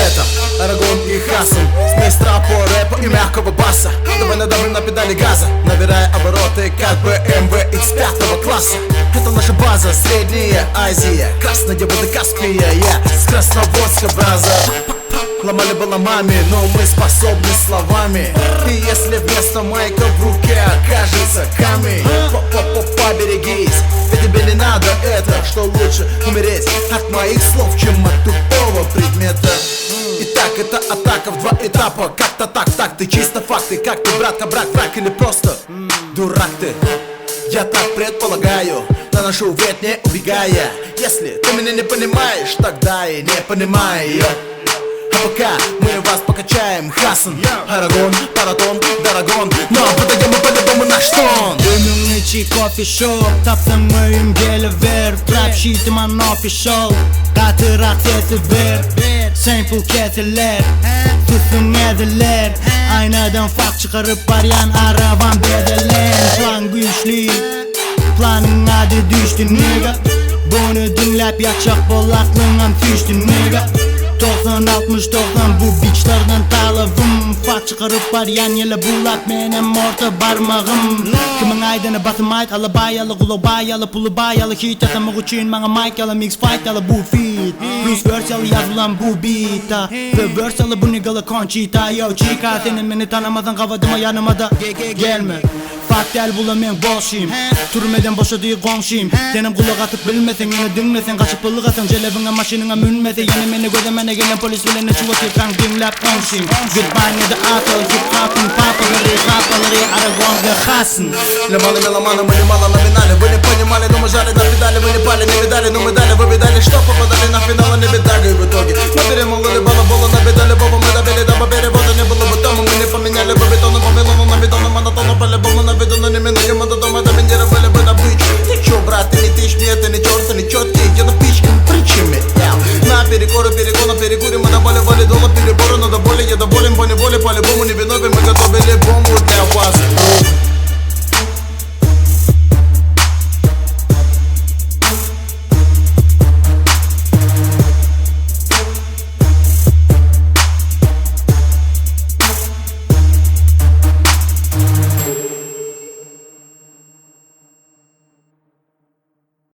Это Арагон и Хасан, смесь трапа, рэпа и мягкого баса. Давай надавим на педали газа, набирая обороты, как BMW X5 класса. Это наша база, Средняя Азия, Красная вода Каспия, с Красноводска, браза. Ломали бы ломами, но мы способны словами. И если вместо майка в руке окажется камень, поберегись, ведь тебе не надо это. Что лучше умереть от моих слов, чем от тупого предмета. Итак, это атака в 2 этапа. Как-то так, ты чисто факты. Как ты, братка, брат, враг или просто дурак ты? Я так предполагаю, наношу вред, не убегая. Если ты меня не понимаешь, тогда и не понимаю. А пока мы вас покачаем, Хасан, Арагон, Паратон, Дарагон. Но подаем мы по-любому наш тон. Dönümlü coffee-shop Taptım mühim geliver Trap sheet'im an official Katırak sesi ver Sample kesiler Tüsün ediler Aynadan fark çıkarıp arayan araban bedelen Plan güçlü Planın adı düştü nigga Bunu dinlep yakacak bol aklından düştü nigga 90-60-90 bu bitchlardan talabım Fak çıkarıp arayan yele bulak benim orta barmağım Kimin aydını batım ait alı bayalı Kulu bayalı pulu bayalı Hit atamak için bana mic yalı mix fight yalı bu feed Plus verse yalı yazılan bu beat'a Ve verse yalı bu niggalı Conchita Yo chica senin beni tanımadan kavadıma yanıma da gelme Fak del bulamıyorum boşayım Turmeden boşa değil konşayım Senin kulak atıp bilmesen yine dinlesen Kaçıp ılık atın jelebine maşinine münmese Yine beni gözemene gelen polislerine çuvatı kan dinlep konşayım Goodbye da atıl hip hop'un papaları Kapaları Aragon ve Хасан Ломаны меломаны, мы немало номинали. Вы не понимали, но мы жали на педали. Вы не пали, не видали, но мы дали. Вы видали, что попадали на финал, а не бедаго. И в итоге мы перемололи балабола, набедали Боба. Мы добили, дабы перевода не было бы дома. Мы не поменяли бы бетону, Вавилону на бетону. Монотону по-любому на виду, но не минуем до дома. Доминировали бы добычу. Ты чё, брат, ты не тычь мне, ты не черт, ты не четкий. Я на пичке, причиме. На перекоры, перегона, перекурим. Мы до боли, воли, дола, переборы. Но до боли, я доволен, по неволе, по-любому не виновен. Мы готовили бомбу для вас.